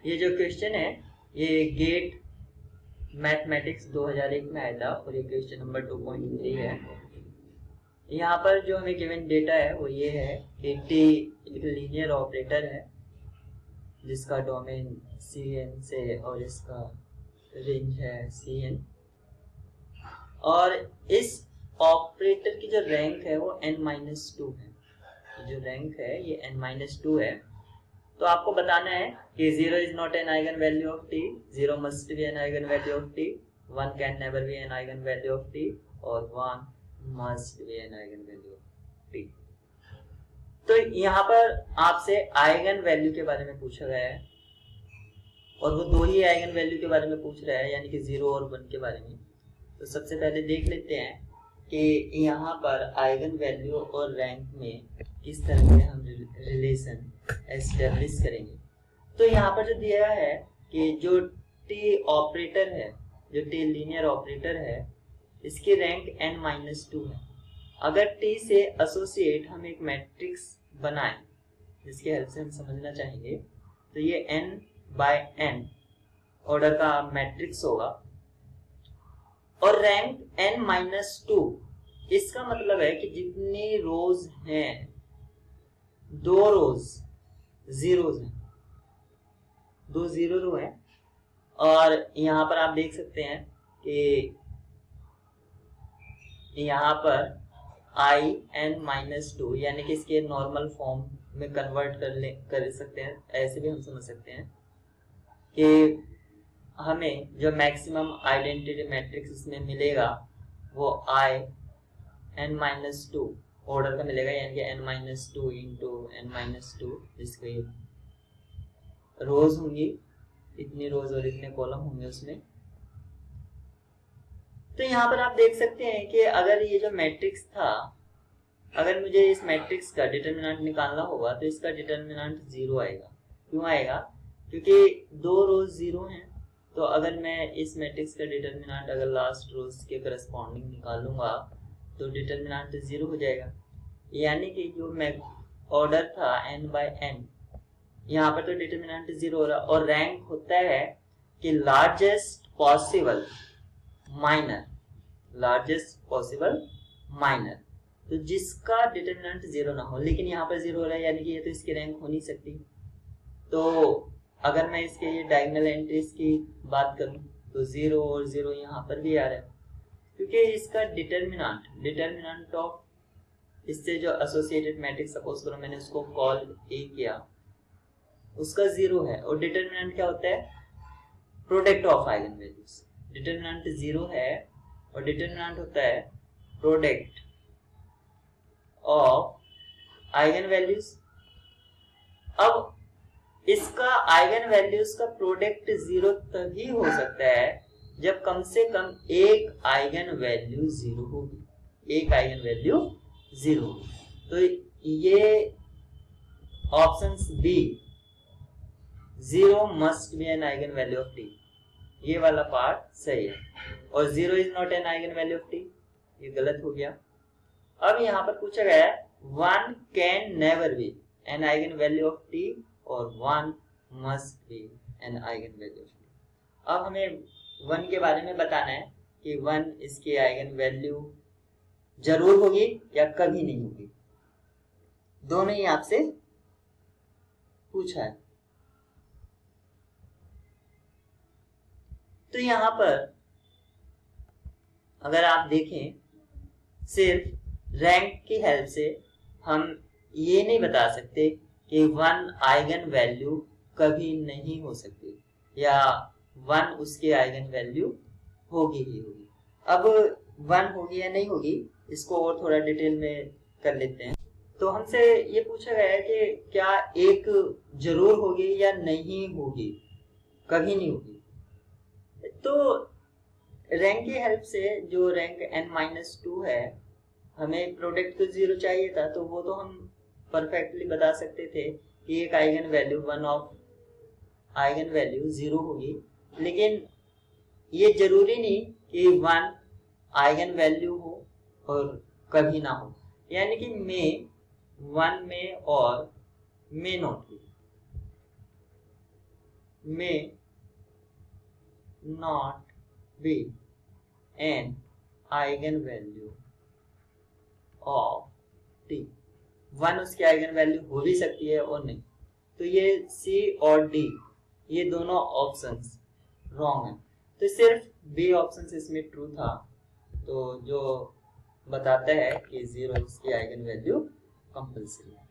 ये जो क्वेश्चन है ये गेट मैथमेटिक्स 2001 में आया था और ये क्वेश्चन नंबर 2.3 है। यहाँ पर जो हमें गिवन डेटा है वो ये है कि टी एक लीनियर ऑपरेटर है जिसका डोमेन Cn से और इसका रेंज है Cn, और इस ऑपरेटर की जो रैंक है वो n-2 है। जो रैंक है ये n-2 है। तो आपको बताना है कि 0 is not an eigen value of t, 0 must be an eigen value of t, 1 can never be an eigen value of t और 1 must be an eigen value of t। तो यहाँ पर आपसे आइगन वैल्यू के बारे में पूछा गया है और वो दो ही आइगन वैल्यू के बारे में पूछ रहा है, यानी कि 0 और 1 के बारे में। तो सबसे पहले देख लेते हैं कि यहाँ पर आइगन वैल्यू और रैंक में किस तरह से हम रिलेशन एस्टेब्लिश करेंगे। तो यहाँ पर जो दिया है कि जो टी ऑपरेटर है, जो टी लीनियर ऑपरेटर है, इसकी रैंक n-2 है। अगर टी से एसोसिएट हम एक मैट्रिक्स बनाएं जिसकी हेल्प से हम समझना चाहेंगे, तो ये n/n ऑर्डर का मैट्रिक्स होगा और रैंक n-2, इसका मतलब है कि जितनी रोज हैं, 2 रोज जीरोज हैं, 2 जीरो रो है। और यहाँ पर आप देख सकते हैं कि यहाँ पर in-2 यानी कि इसके नॉर्मल फॉर्म में कन्वर्ट कर सकते हैं। ऐसे भी हम समझ सकते हैं कि हमें जो मैक्सिमम आइडेंटिटी मैट्रिक्स इसमें मिलेगा वो in-2 ऑर्डर का मिलेगा, यानी कि n-2 इंटू n-2, जिसके रोज होंगी, इतनी रोज और इतने कॉलम होंगे उसमें। तो यहाँ पर आप देख सकते हैं कि अगर ये जो मैट्रिक्स था, अगर मुझे इस मैट्रिक्स का डिटरमिनेंट निकालना होगा तो इसका डिटरमिनेंट 0 आएगा। क्यों आएगा? क्योंकि 2 रोज 0 हैं। तो अगर मैं इस मैट्रिक्स का डिटरमिनेंट अगर लास्ट रोज के करस्पॉन्डिंग निकालूंगा तो डिटरमिनेंट 0 हो जाएगा। यानी कि जो मैं ऑर्डर था n/n, यहाँ पर तो डिटरमिनेंट 0 हो रहा, और रैंक होता है कि लार्जेस्ट पॉसिबल माइनर, तो जिसका डिटरमिनेंट 0 ना हो। लेकिन यहाँ पर 0 हो रहा है, यानी कि ये तो इसकी रैंक हो नहीं सकती। तो अगर मैं इसके ये डायगोनल एंट्रीज की बात करूं तो 0 और 0 यहाँ पर भी आ रहा है, क्योंकि इसका डिटरमिनेंट ऑफ इससे जो एसोसिएटेड मैट्रिक्स, सपोज करो मैंने उसको कॉल ए किया, उसका 0 है। और डिटरमिनेंट क्या होता है? Product of eigen values. Determinant 0 है और डिटरमिनेंट होता है प्रोडक्ट ऑफ आइगन वैल्यूज। अब इसका आइगन वैल्यूज का प्रोडक्ट 0 तभी हो सकता है जब कम से कम एक आइगन वैल्यू 0 होगी, एक आइगन वैल्यू 0 होगी। तो ये option B, 0 must be an eigen value of T, ये वाला पार्ट सही है। और 0 is not an eigen value of T, ये गलत हो गया। अब यहाँ पर पूछा गया है 1 can never be an eigen value of T और 1 must be an eigen value of T. अब हमें 1 के बारे में बताना है कि 1 इसकी आइगन वैल्यू जरूर होगी या कभी नहीं होगी, दोनों ही आपसे पूछा है। तो यहां पर अगर आप देखें, सिर्फ रैंक की हेल्प से हम ये नहीं बता सकते कि 1 आइगन वैल्यू कभी नहीं हो सकती या 1 उसकी आइगन वैल्यू होगी ही होगी। अब 1 होगी या नहीं होगी, इसको और थोड़ा डिटेल में कर लेते हैं। तो हमसे ये पूछा गया है कि क्या एक जरूर होगी या नहीं होगी, कभी नहीं होगी। तो रैंक की हेल्प से, जो रैंक n-2 है, हमें प्रोडक्ट तो 0 चाहिए था, तो वो तो हम परफेक्टली बता सकते थे कि एक eigen value, 1 of eigen value 0 होगी। लेकिन ये जरूरी नहीं कि 1 आइगन वैल्यू हो और कभी ना हो, यानी कि मे 1 में और मे नॉट भी। may not be an eigenvalue of t। 1 उसकी आइगन वैल्यू हो भी सकती है और नहीं। तो ये सी और डी ये दोनों ऑप्शंस रॉन्ग है। तो सिर्फ बी ऑप्शन इसमें ट्रू था, तो जो बताता है कि 0 उसकी आइगन वैल्यू कंपल्सरी है।